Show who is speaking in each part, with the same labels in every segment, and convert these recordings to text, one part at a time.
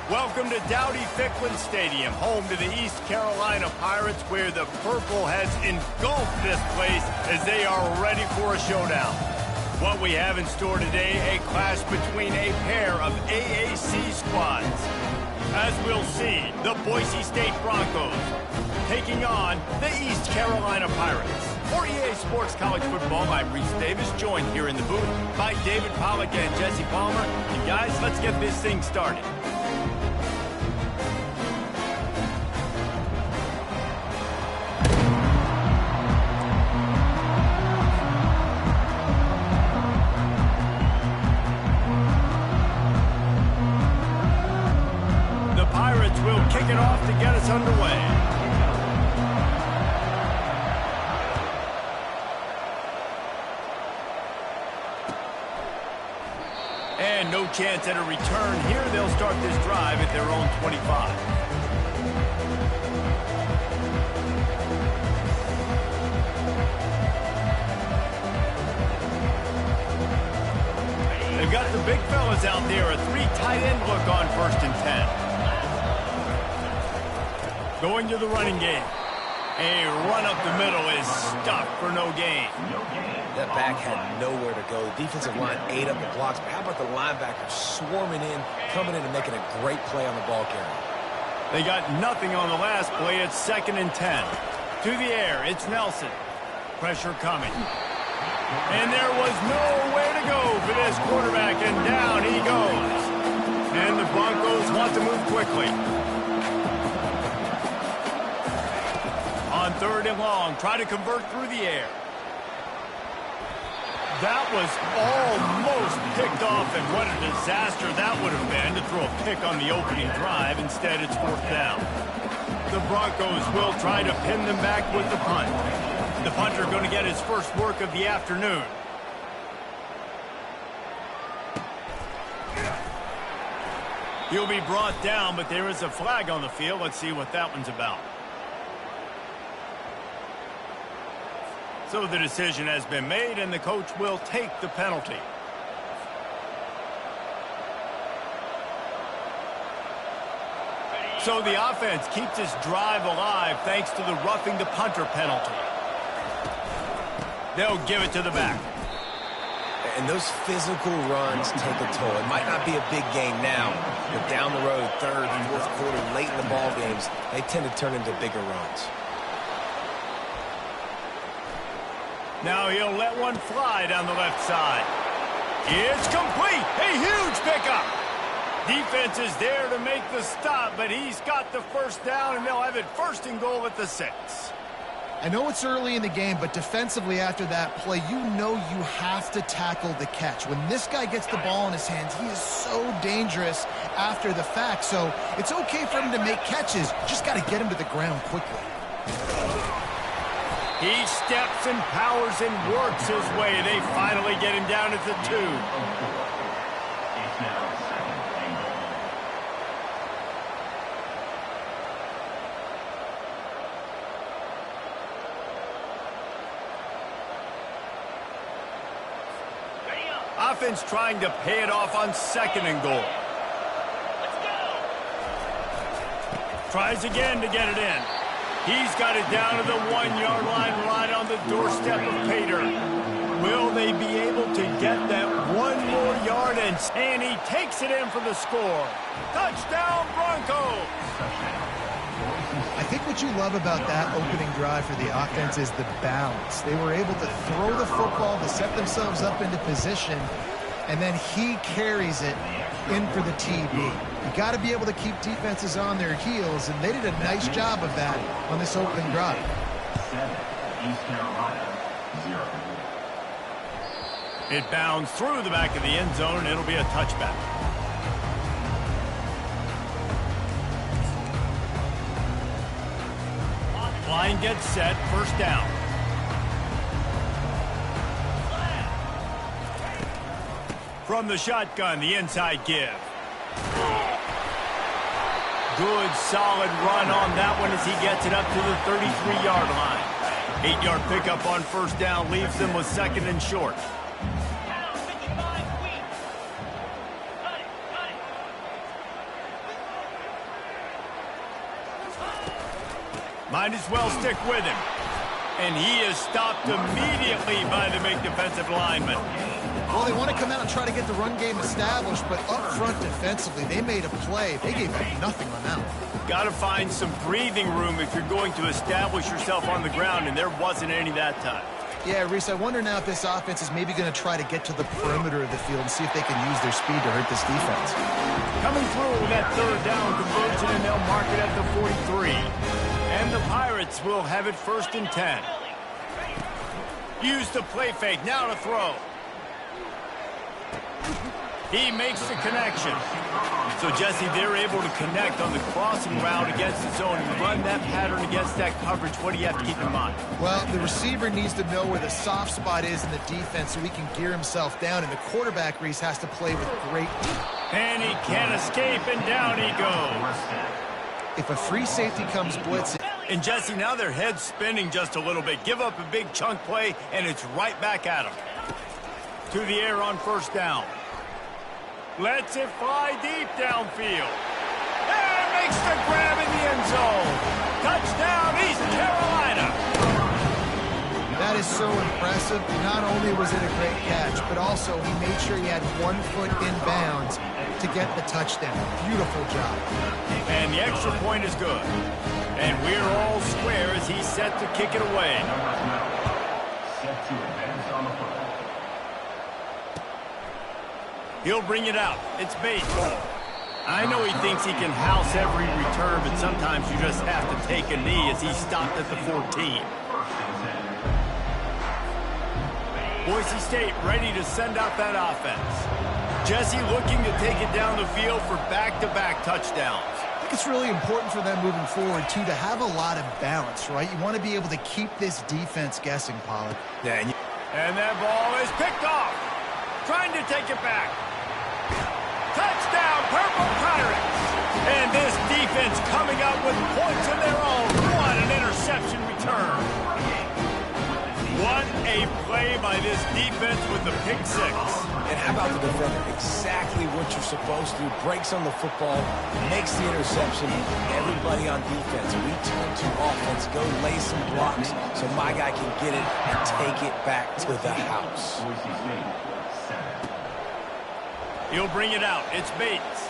Speaker 1: Welcome to Dowdy-Ficklin Stadium, home to the East Carolina Pirates, where the purple has engulfed this place as they are ready for a showdown. What we have in store today, a clash between a pair of AAC squads. As we'll see, the Boise State Broncos taking on the East Carolina Pirates. For EA Sports College Football, I'm Reese Davis, joined here in the booth by David Pollack and Jesse Palmer. And guys, let's get this thing started. The Pirates will kick it off to get us underway. And no chance at a return here. They'll start this drive at their own 25. They've got the big fellas out there. A three tight end look on 1st and 10. Going to the running game. A run up the middle is stuffed for no gain.
Speaker 2: That back had nowhere to go. The defensive line ate up the blocks. But how about the linebackers swarming in, coming in and making a great play on the ball carrier?
Speaker 1: They got nothing on the last play. It's 2nd and 10. To the air, it's Nelson. Pressure coming. And there was nowhere to go for this quarterback, and down he goes. And the Broncos want to move quickly. On 3rd and long, try to convert through the air. That was almost picked off, and what a disaster that would have been to throw a pick on the opening drive. Instead, it's 4th down. The Broncos will try to pin them back with the punt. The punter going to get his first work of the afternoon. He'll be brought down, but there is a flag on the field. Let's see what that one's about. So the decision has been made, and the coach will take the penalty. So the offense keeps this drive alive thanks to the roughing the punter penalty. They'll give it to the back.
Speaker 2: And those physical runs take a toll. It might not be a big game now, but down the road, 3rd and 4th quarter, late in the ball games, they tend to turn into bigger runs.
Speaker 1: Now he'll let one fly down the left side. It's complete. A huge pickup. Defense is there to make the stop, but he's got the 1st down, and they'll have it 1st and goal at the 6.
Speaker 3: I know it's early in the game, but defensively after that play, you know you have to tackle the catch. When this guy gets the ball in his hands, he is so dangerous after the fact. So it's okay for him to make catches. Just got to get him to the ground quickly.
Speaker 1: He steps and powers and works his way. They finally get him down at the 2. Offense trying to pay it off on 2nd and goal. Tries again to get it in. He's got it down to the 1-yard line right on the doorstep of Pater. Will they be able to get that 1 more yard? And he takes it in for the score. Touchdown, Broncos!
Speaker 3: I think what you love about that opening drive for the offense is the balance. They were able to throw the football to set themselves up into position, and then he carries it in for the TD. You got to be able to keep defenses on their heels, and they did a nice job of that on this opening drive.
Speaker 4: 7, East Carolina, 0.
Speaker 1: It bounds through the back of the end zone, and it'll be a touchback. Line gets set, 1st down. From the shotgun, the inside give. Good, solid run on that one as he gets it up to the 33-yard line. 8-yard pickup on 1st down leaves them with 2nd and short. Might as well stick with him. And he is stopped immediately by the big defensive lineman.
Speaker 3: Well, they want to come out and try to get the run game established, but up front defensively, they made a play. They gave up nothing on that one.
Speaker 1: Got to find some breathing room if you're going to establish yourself on the ground, and there wasn't any that time.
Speaker 3: Yeah, Reese, I wonder now if this offense is maybe going to try to get to the perimeter of the field and see if they can use their speed to hurt this defense.
Speaker 1: Coming through with that third down conversion, and they'll mark it at the 43. And the Pirates will have it 1st and 10. Use the play fake, now to throw. He makes the connection. So, Jesse, they're able to connect on the crossing route against the zone and run that pattern against that coverage. What do you have to keep in mind?
Speaker 3: Well, the receiver needs to know where the soft spot is in the defense so he can gear himself down, and the quarterback, Reese, has to play with great...
Speaker 1: And he can't escape, and down he goes.
Speaker 3: If a free safety comes blitzing...
Speaker 1: And, Jesse, now their head's spinning just a little bit. Give up a big chunk play, and it's right back at them. To the air on 1st down. Lets it fly deep downfield. And makes the grab in the end zone. Touchdown, East Carolina.
Speaker 3: That is so impressive. Not only was it a great catch, but also he made sure he had 1 foot in bounds to get the touchdown. Beautiful job.
Speaker 1: And the extra point is good. And we're all square as he's set to kick it away.
Speaker 4: Set to advance on the football.
Speaker 1: He'll bring it out. It's Bates. I know he thinks he can house every return, but sometimes you just have to take a knee as he stopped at the 14. Boise State ready to send out that offense. Jesse looking to take it down the field for back-to-back touchdowns.
Speaker 3: I think it's really important for them moving forward, too, to have a lot of balance, right? You want to be able to keep this defense guessing, Pollard.
Speaker 2: Yeah,
Speaker 1: and that ball is picked off. Trying to take it back. Touchdown, Purple Pirates! And this defense coming up with points of their own. What an interception return. What a play by this defense with the pick six.
Speaker 2: And how about the defender? Exactly what you're supposed to do. Breaks on the football, makes the interception. Everybody on defense, we turn to offense. Go lay some blocks so my guy can get it and take it back to the house.
Speaker 1: He'll bring it out. It's Bates.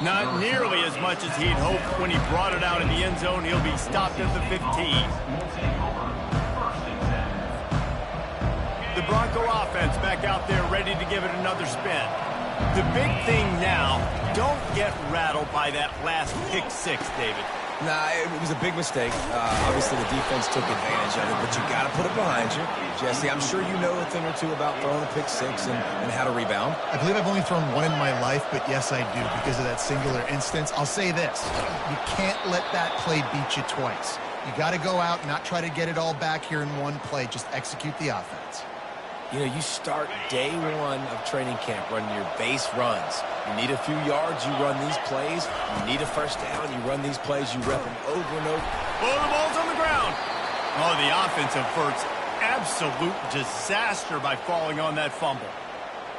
Speaker 1: Not nearly as much as he'd hoped when he brought it out in the end zone. He'll be stopped at the 15. The Bronco offense back out there ready to give it another spin. The big thing now, don't get rattled by that last pick six, David.
Speaker 2: Nah, it was a big mistake. Obviously, the defense took advantage of it, but you got to put it behind you. Jesse, I'm sure you know a thing or two about throwing a pick six and how to rebound.
Speaker 3: I believe I've only thrown one in my life, but yes, I do because of that singular instance. I'll say this. You can't let that play beat you twice. You got to go out and not try to get it all back here in one play. Just execute the offense.
Speaker 2: You know, you start day one of training camp running your base runs. You need a few yards, you run these plays. You need a first down, you run these plays. You rep them over and over.
Speaker 1: Oh, the ball's on the ground. Oh, the offensive effort's absolute disaster by falling on that fumble.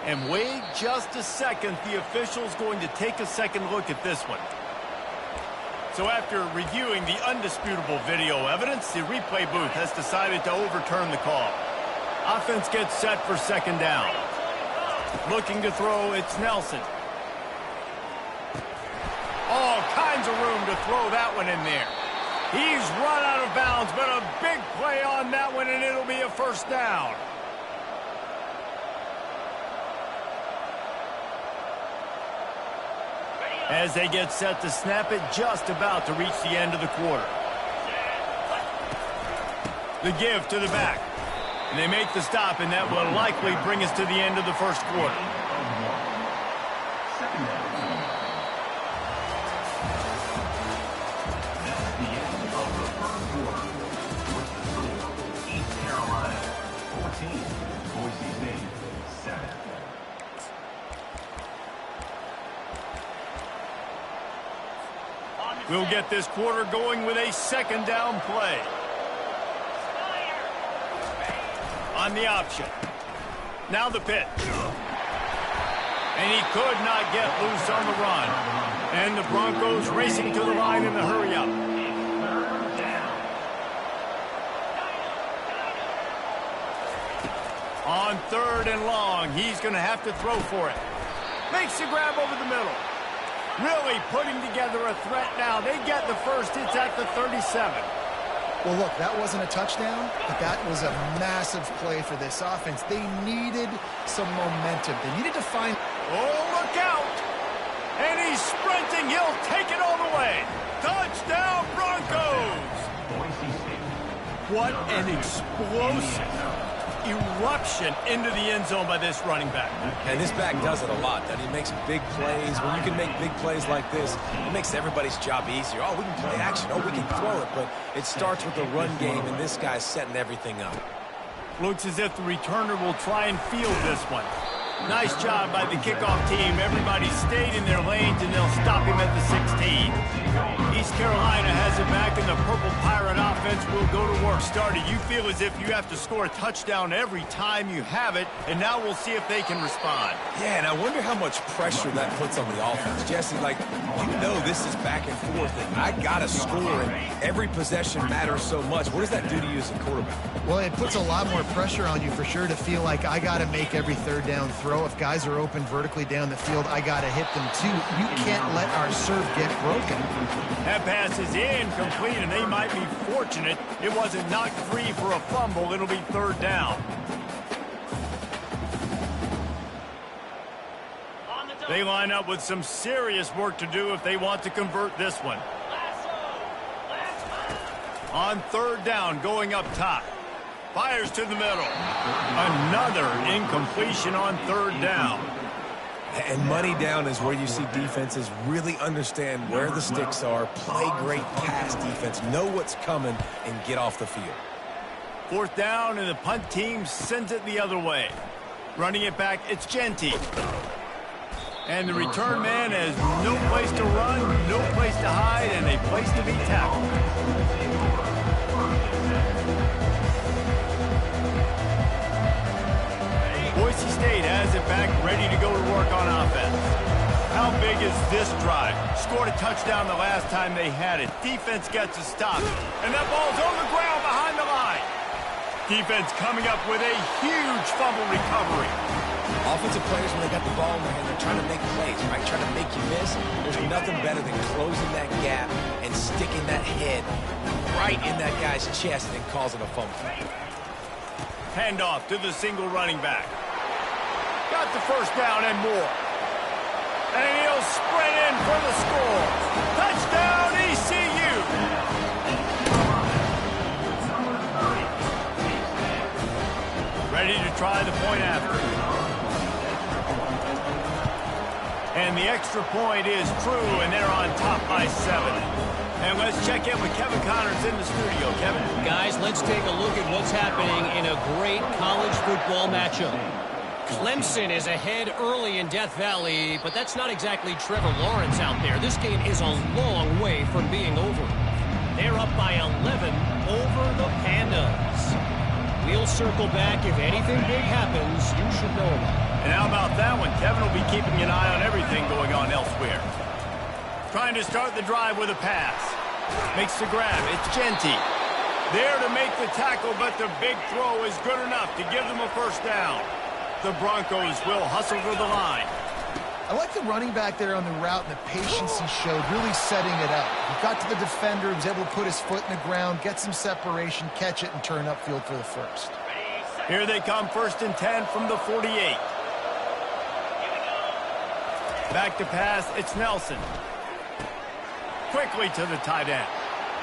Speaker 1: And wait just a second. The official's going to take a second look at this one. So after reviewing the undisputable video evidence, the replay booth has decided to overturn the call. Offense gets set for 2nd down. Looking to throw, it's Nelson. All kinds of room to throw that one in there. He's run out of bounds, but a big play on that one, and it'll be a 1st down. As they get set to snap it, just about to reach the end of the quarter. The give to the back. And they make the stop, and that will likely bring us to the end of the 1st quarter.
Speaker 4: East Carolina 14, Boise State 7.
Speaker 1: We'll get this quarter going with a 2nd down play. On the option. Now the pitch. And he could not get loose on the run. And the Broncos racing to the line in a hurry up. On 3rd and long, he's going to have to throw for it. Makes the grab over the middle. Really putting together a threat now. They get the first. It's at the 37.
Speaker 3: Well, look, that wasn't a touchdown, but that was a massive play for this offense. They needed some momentum. They needed to find...
Speaker 1: Oh, look out! And he's sprinting. He'll take it all the way. Touchdown, Broncos! What an explosive eruption into the end zone by this running back.
Speaker 2: And this back does it a lot. That he makes big plays. When you can make big plays like this, it makes everybody's job easier. Oh, we can play action. Oh, we can throw it. But it starts with the run game, and this guy's setting everything up.
Speaker 1: Looks as if the returner will try and field this one. Nice job by the kickoff team. Everybody stayed in their lanes, and they'll stop him at the 16. East Carolina has it back, and the Purple Pirate offense will go to work. Started, you feel as if you have to score a touchdown every time you have it, and now we'll see if they can respond.
Speaker 2: Yeah, and I wonder how much pressure that puts on the offense. Jesse, like, you know this is back and forth, and I got to score, and every possession matters so much. What does that do to you as a quarterback?
Speaker 3: Well, it puts a lot more pressure on you for sure to feel like I got to make every 3rd down throw. If guys are open vertically down the field, I got to hit them too. You can't let our serve get broken.
Speaker 1: That pass is incomplete, and they might be fortunate it wasn't knocked free for a fumble. It'll be 3rd down. They line up with some serious work to do if they want to convert this one. On 3rd down, going up top. Fires to the middle. Another incompletion on 3rd down.
Speaker 2: And money down is where you see defenses really understand where the sticks are, play great pass defense, know what's coming, and get off the field.
Speaker 1: 4th down, and the punt team sends it the other way. Running it back, it's Genty. And the return man has no place to run, no place to hide, and a place to be tackled. Boise State has it back, ready to go to work on offense. How big is this drive? Scored a touchdown the last time they had it. Defense gets a stop, and that ball's on the ground behind the line. Defense coming up with a huge fumble recovery.
Speaker 2: Offensive players, when they got the ball in their hand, they're trying to make plays, right? Trying to make you miss. There's nothing better than closing that gap and sticking that head right in that guy's chest and causing a fumble.
Speaker 1: Handoff to the single running back. Got the 1st down and more. And he'll sprint in for the score. Touchdown, ECU! Ready to try the point after. And the extra point is true, and they're on top by 7. And let's check in with Kevin Connors in the studio. Kevin?
Speaker 5: Guys, let's take a look at what's happening in a great college football matchup. Clemson is ahead early in Death Valley, but that's not exactly Trevor Lawrence out there. This game is a long way from being over. They're up by 11 over the Pandas. We'll circle back. If anything big happens, you should know about it.
Speaker 1: And how about that one? Kevin will be keeping an eye on everything going on elsewhere. Trying to start the drive with a pass. Makes the grab. It's Genty. There to make the tackle, but the big throw is good enough to give them a 1st down. The Broncos will hustle to the line.
Speaker 3: I like the running back there on the route and the patience he showed, really setting it up. He got to the defender, he was able to put his foot in the ground, get some separation, catch it, and turn upfield for the 1st.
Speaker 1: Here they come, 1st and 10 from the 48. Back to pass, it's Nelson. Quickly to the tight end.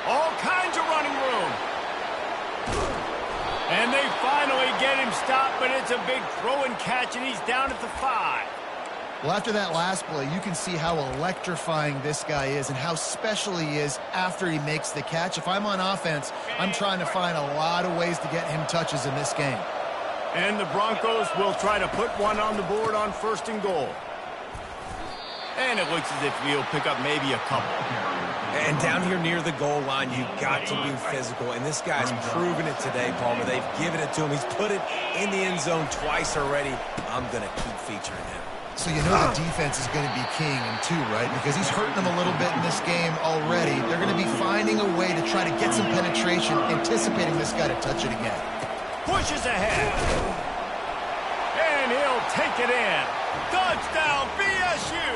Speaker 1: All kinds of running room. And they finally get him stopped, but it's a big throw and catch, and he's down at the 5.
Speaker 3: Well, after that last play, you can see how electrifying this guy is and how special he is after he makes the catch. If I'm on offense, I'm trying to find a lot of ways to get him touches in this game.
Speaker 1: And the Broncos will try to put one on the board on 1st and goal. And it looks as if he'll pick up maybe a couple.
Speaker 2: And down here near the goal line, you've got to be physical. And this guy's proven it today, Palmer. They've given it to him. He's put it in the end zone twice already. I'm going to keep featuring him.
Speaker 3: So you know the defense is going to be keying him too, right? Because he's hurting them a little bit in this game already. They're going to be finding a way to try to get some penetration, anticipating this guy to touch it again.
Speaker 1: Pushes ahead. And he'll take it in. Touchdown, BSU!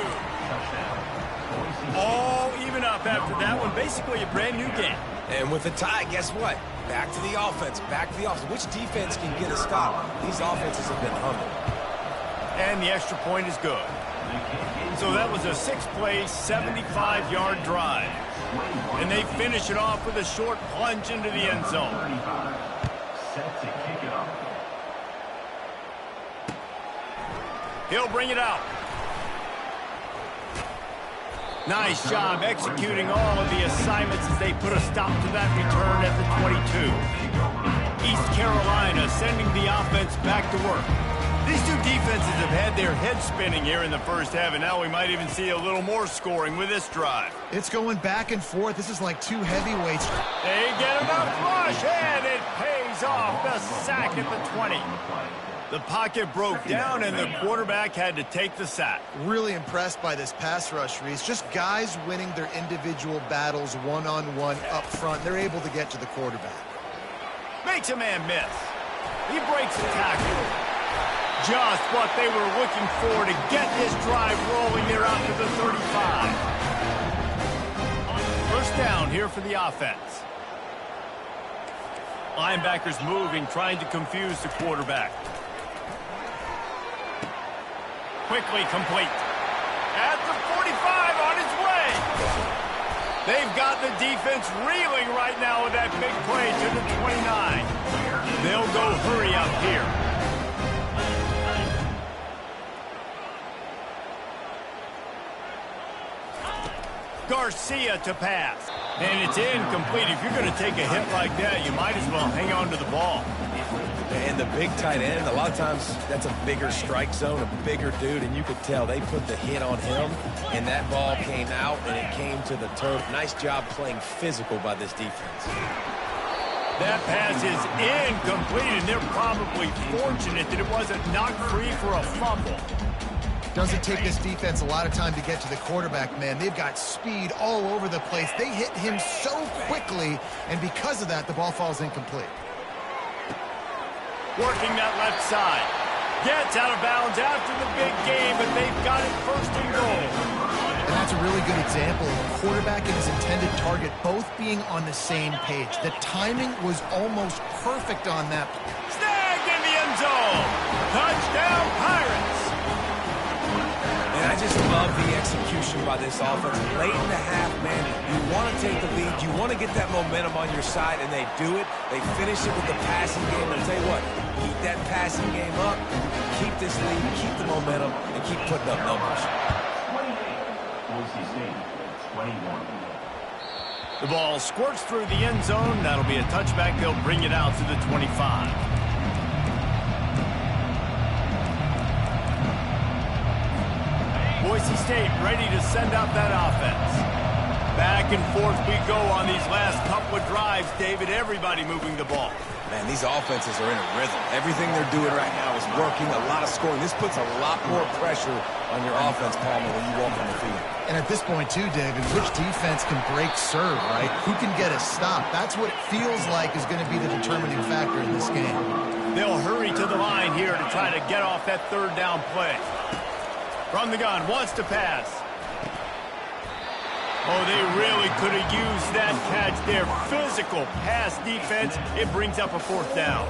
Speaker 1: All even up after that one. Basically a brand new game.
Speaker 2: And with a tie, guess what? Back to the offense. Back to the offense. Which defense can get a stop? These offenses have been humming.
Speaker 1: And the extra point is good. So that was a 6-play, 75-yard drive. And they finish it off with a short plunge into the end zone.
Speaker 4: Set to kick it off.
Speaker 1: He'll bring it out. Nice job executing all of the assignments as they put a stop to that return at the 22. East Carolina sending the offense back to work. These two defenses have had their heads spinning here in the first half, and now we might even see a little more scoring with this drive.
Speaker 3: It's going back and forth. This is like two heavyweights.
Speaker 1: They get enough rush, and it pays off. The sack at the 20. The pocket broke down, and the quarterback had to take the sack.
Speaker 3: Really impressed by this pass rush, Reese. Just guys winning their individual battles one-on-one up front. They're able to get to the quarterback.
Speaker 1: Makes a man miss. He breaks the tackle. Just what they were looking for to get this drive rolling there out to the 35. First down here for the offense. Linebackers moving, trying to confuse the quarterback. Quickly complete. At the 45 on his way. They've got the defense reeling right now with that big play to the 29. They'll go hurry up here. Garcia to pass. And it's incomplete. If you're going to take a hit like that, you might as well hang on to the ball.
Speaker 2: And the big tight end, a lot of times that's a bigger strike zone, a bigger dude, and you could tell they put the hit on him, and that ball came out, and it came to the turf. Nice job playing physical by this defense.
Speaker 1: That pass is incomplete, and they're probably fortunate that it wasn't knocked free for a fumble.
Speaker 3: Doesn't take this defense a lot of time to get to the quarterback, man. They've got speed all over the place. They hit him so quickly, and because of that, the ball falls incomplete.
Speaker 1: Working that left side. Gets out of bounds after the big game, but they've got it first and goal.
Speaker 3: And that's a really good example of the quarterback and his intended target both being on the same page. The timing was almost perfect on that.
Speaker 1: Snagged in the end zone. Touchdown, Pirates.
Speaker 2: And I just love the execution by this offense. Late in the half, man, you want to take the lead. You want to get that momentum on your side, and they do it. They finish it with the passing game. I'll tell you what, keep that passing game up, keep this lead, keep the momentum, and keep putting up numbers.
Speaker 4: 28, Boise State, 21.
Speaker 1: The ball squirts through the end zone. That'll be a touchback. They'll bring it out to the 25. Boise State ready to send out that offense. Back and forth we go on these last couple of drives, David. Everybody moving the ball.
Speaker 2: Man, these offenses are in a rhythm. Everything they're doing right now is working, a lot of scoring. This puts a lot more pressure on your offense, Palmer, when you walk on the field.
Speaker 3: And at this point, too, David, which defense can break serve, right? Who can get a stop? That's what it feels like is going to be the determining factor in this game.
Speaker 1: They'll hurry to the line here to try to get off that third down play. From the gun, wants to pass. Oh, they really could have used that catch there. Physical pass defense. It brings up a fourth down.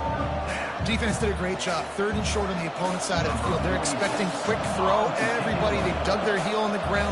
Speaker 3: Defense did a great job. Third and short on the opponent's side of the field. They're expecting quick throw. Everybody, they dug their heel on the ground.